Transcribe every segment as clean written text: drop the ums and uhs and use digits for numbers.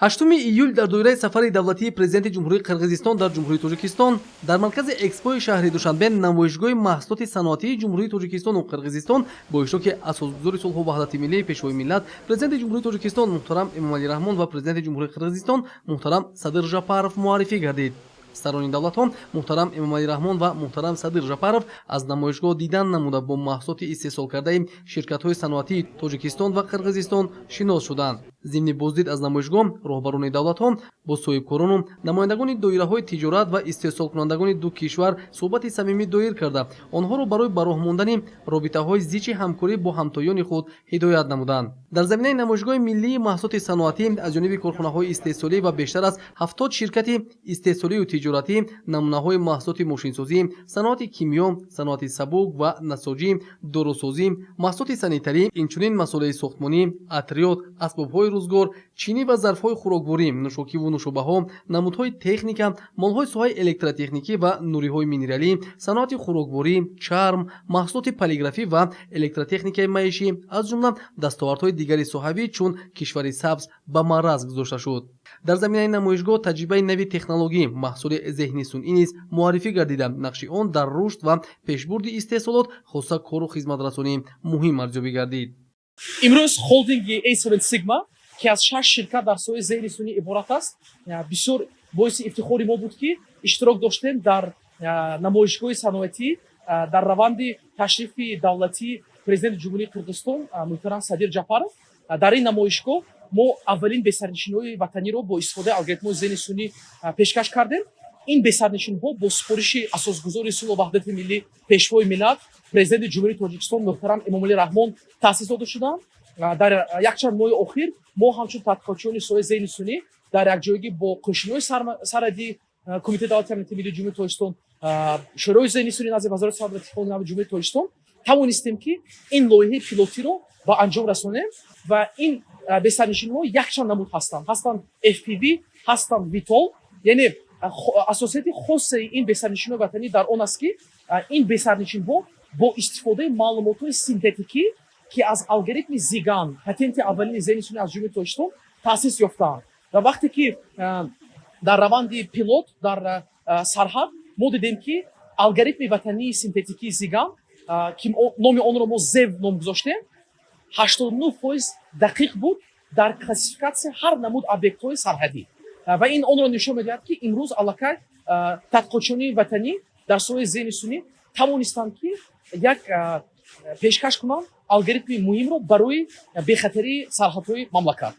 8 июл дар доираи сафари давлатии президенти ҷумҳурии Қирғизистон дар ҷумҳурии Тоҷикистон дар маркази экспои шаҳри Душанбе намоишгоҳи маҳсулоти саноатии ҷумҳурии Тоҷикистону Қирғизистон бо иштироки асосгузори сулҳу ваҳдати миллии пешвои миллат президенти ҷумҳурии Тоҷикистон муҳтарам Эмомалӣ Раҳмон ва президенти ҷумҳурии Қирғизистон муҳтарам Садыр Жапаров муаррифӣ гардид. сарони давлатҳо муҳтарам Эмомалӣ Раҳмон ва муҳтарам Садыр Жапаров аз намоишгоҳ дидан намуда бо маҳсулоти истеҳсолкардаи ширкатҳои саноатии Тоҷикистон ва Қирғизистон шинос шуданд. зимни боздид аз намоишгоҳ роҳбарони давлатҳо бо соҳибкорону намояндагони доираҳои тиҷорат ва истеҳсолкунандагони ду кишвар суҳбати самимӣ доир карда онҳоро барои ба роҳ мондани робитаҳои зичи ҳамкорӣ бо ҳамтоёни худ ҳидоят намуданд. дар заминаи намоишгоҳи миллии маҳсулоти саноатӣ аз ҷониби корхонаҳои истеҳсолӣ ва бештар аз 70 ширкати истеҳсолию тиҷоратӣ намунаҳои маҳсулоти мошинсозӣ, саноати кимиё, саноати сабук ва насоҷӣ, дорусозӣ, маҳсулоти санитарӣ, инчунин масъулаи сохтмонӣ, атриёт, асбобҳои рӯзгор, чинӣ ва зарфҳои хӯрокворӣ, нӯшокиву нӯшобаҳо, намудҳои техника, молҳои соҳаи электротехникӣ ва нуриҳои минералӣ, саноати хӯрокворӣ, чарм, маҳсулоти полиграфӣ ва электротехникаи маишӣ аз ҷумла дастовардҳои дигари соҳавӣ чун кишвари сабз ба мараз гузошта шуд. дар заминаи намоишгоҳ таҷрибаи нави технологӣ маҳсули зеҳни сунъӣ низ муаррифӣ гардида нақши он дар рушд ва пешбурди истеҳсолот хоса кору хизматрасонӣ муҳим арзёбӣ гардид. имрӯз холдинги A7 Sigma ки аз 6 ширкат дар соҳаи зеҳни сунъӣ иборат аст, бисёр боиси ифтихори мо буд ки иштирок доштем дар намоишгоҳи саноатӣ дар раванди ташрифи давлатии президенти ҷумҳурии Қирғизистон муҳтарам Садир Ҷапаров. дар ин намоишгоҳ мо аввалин бесарнишинҳои ватаниро бо истифодаи алгоритмҳои зеҳни сунъӣ пешкаш кардем. ин бесарнишинҳо бо супориши асосгузори сулҳу ваҳдати миллӣ пешвои миллат президенти ҷумҳурии Тоҷикистон муҳтарам Эмомалӣ Раҳмон таъсис дода шуданд. дар якчанд моҳи охир мо ҳамчун тадқиқотчиёни соҳаи зеҳни сунъӣ дар якҷоягӣ бо қӯшинои сарадии Кумитаи давлати амнияти миллии ҷумҳурии Тоҷикистон, шӯрои зеҳни сунъӣ назди вазорати саломатии хони нави ҷумҳурии Тоҷикистон тавонистем ки ин лоиҳаи пилотиро ба анҷом расонем ва ин бесарнишинҳо якчанд намуд ҳастанд FPV, ҳастанд Vitol. яъне асосияти хоссаи ин бесарнишинҳои ватанӣ дар он аст ки ин бесарнишинҳо бо истифодаи маълумотҳои синтетикӣ ки аз алгоритми Зиган, патенти аввалини зеҳни сунъӣ аз ҷумҳурии Тоҷикистон таъсис ёфтаанд. ва вақте ки дар раванди пилот дар сарҳад мо дидем ки алгоритми ватании синтетикии Зиган ки номи онро мо зев ном гузоштем 89% дақиқ буд дар классификатсия ҳар намуд объектҳои сарҳадӣ. ва ин онро нишон медиҳад ки имрӯз аллакай тадқиқотчиёни ватанӣ дар соҳаи зеҳни сунъӣ тавонистанд ки як пешкаш кунанд алгоритми муҳимро барои бехатарии сарҳадҳои мамлакат.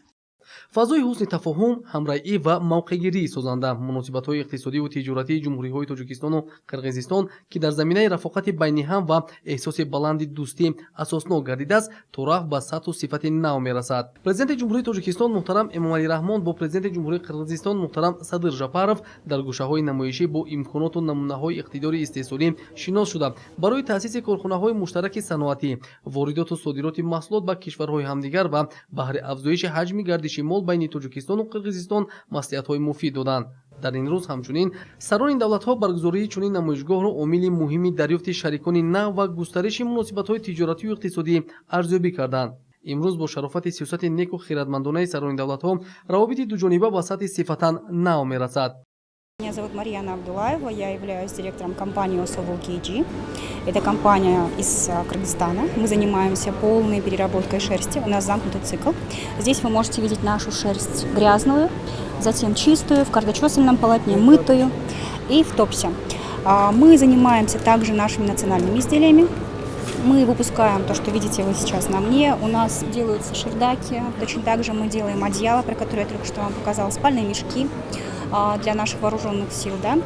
фазои ҳусни тафоҳум, ҳамроҳӣ ва мавқеъгирии созанда муносибатҳои иқтисодиву тиҷоратии ҷумҳуриҳои Тоҷикистону Қирғизистон ки дар заминаи рафоқати байни ҳам ва эҳсоси баланди дӯстӣ асоснок гардидааст то рафт ба сатҳу сифати нав мерасад. президенти ҷумҳурии Тоҷикистон муҳтарам Эмомалӣ Раҳмон бо президенти ҷумҳурии Қирғизистон муҳтарам Садыр Жапаров дар гӯшаҳои намоишӣ бо имконоту намунаҳои иқтидори истеҳсолӣ шинос шуда барои таъсиси корхонаҳои муштараки саноатӣ, воридоту содироти маҳсулот ба кишварҳои ҳамдигар ва баҳри афзоиши ҳаҷми гардиши мол байни Тоҷикистону Қирғизистон маслиҳатҳои муфид доданд. дар ин рӯз ҳамчунин сарони давлатҳо баргузории чунин намоишгоҳро омили муҳими дарёфти шарикони нав ва густариши муносибатҳои тиҷоратию иқтисодӣ арзёбӣ карданд. имрӯз бо шарофати сиёсати неку хиратмандонаи сарони давлатҳо равобити дуҷониба ба сатҳи сифатан нав мерасад. Меня зовут Марьяна Абдулаева, я являюсь директором компании Osovo KG. Это компания из Кыргызстана. Мы занимаемся полной переработкой шерсти. У нас замкнутый цикл. Здесь вы можете видеть нашу шерсть грязную, затем чистую, в кардочесальном полотне, мытую и в топсе. Мы занимаемся также нашими национальными изделиями. Мы выпускаем то, что видите вы сейчас на мне. У нас делаются шердаки. Точно так же мы делаем одеяла, про которые я только что вам показала, спальные мешки для наших вооруженных сил, да,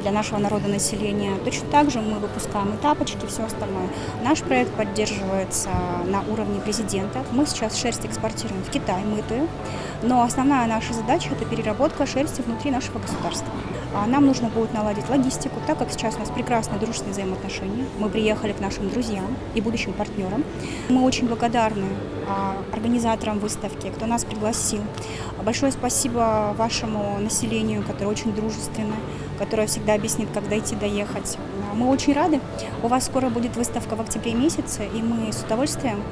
для нашего народонаселения. Точно так же мы выпускаем и тапочки, и все остальное. Наш проект поддерживается на уровне президента. Мы сейчас шерсть экспортируем в Китай, мытую, но основная наша задача – это переработка шерсти внутри нашего государства. Нам нужно будет наладить логистику, так как сейчас у нас прекрасные дружественные взаимоотношения. Мы приехали к нашим друзьям и будущим партнерам. Мы очень благодарны организаторам выставки, кто нас пригласил. Большое спасибо вашему населению, которое очень дружественное, которое всегда объяснит, как дойти, доехать. Мы очень рады. У вас скоро будет выставка в октябре месяце, и мы с удовольствием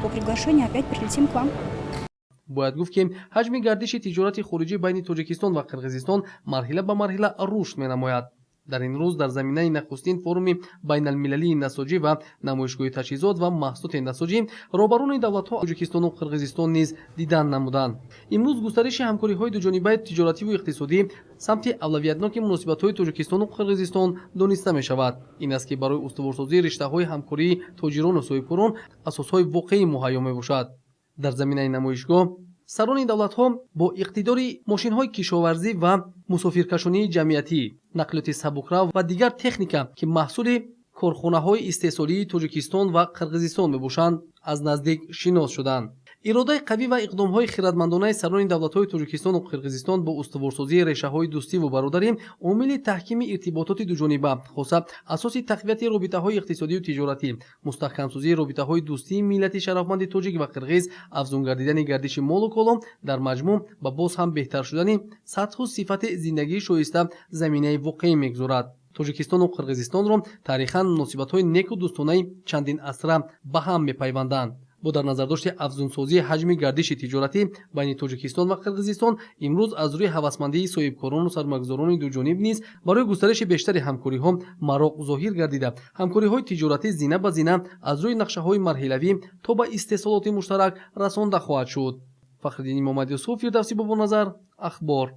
по приглашению опять прилетим к вам. бояд гуфт ки ҳаҷми гардиши тиҷорати хориҷӣ байни тоҷикистон ва қирғизистон марҳила ба марҳила рушд менамояд. дар ин рӯз дар заминаи нахустин форуми байналмилалии насоҷӣ ва намоишгоҳи таҷҳизот ва маҳсулоти насоҷӣ роҳбарони давлатҳо тоҷикистону қирғизистон низ дидан намуданд. имрӯз густариши ҳамкориҳои дуҷонибаи тиҷоративу иқтисодӣ самти авлавиятноки муносибатҳои тоҷикистону қирғизистон дониста мешавад. ин аст ки барои устуворсозии риштаҳои ҳамкории тоҷирону соҳибкорон асосҳои воқеӣ муҳайё мебошад. дар заминаи намоишгоҳ сарони давлатҳо бо иқтидори мошинҳои кишоварзӣ ва мусофиркашонии ҷамъиятӣ, нақлиёти сабукрав ва дигар техника ки маҳсули корхонаҳои истеҳсолии Тоҷикистон ва Қирғизистон мебошанд, аз наздик шинос шуданд. иродаи қавӣ ва иқдомҳои хиратмандонаи сарони давлатҳои Тоҷикистону Қирғизистон бо устуворсозии решаҳои дӯстиву бародарӣ омили таҳкими иртибототи дуҷониба, хоса асоси тақвияти робитаҳои иқтисодию тиҷоратӣ, мустаҳкамсозии робитаҳои дӯстии миллати шарафманди тоҷик ва қирғиз, афзун гардидани гардиши молу коло, дар маҷмӯъ ба боз ҳам беҳтар шудани сатҳу сифати зиндагии шоиста заминаи воқеӣ мегузорад. Тоҷикистону Қирғизистонро таърихан муносибатҳои неку дӯстонаи чандин асра ба ҳам мепайванданд. бо дар назардошти афзунсозии ҳаҷми гардиши тиҷоратӣ байни Тоҷикистон ва Қирғизистон, имрӯз аз рӯи ҳавасмандии соҳибкорону сармагузорони дуҷониб низ барои густариши бештари ҳамкориҳо мароғ зоҳир гардида, ҳамкориҳои тиҷоратӣ зина ба зина аз рӯи нақшаҳои марҳилавӣ то ба истеҳсолоти муштарак расонда хоҳад шуд. Фахриддин Имомадиюсуф, Фирдавсӣ Бобоназар, Ахбор.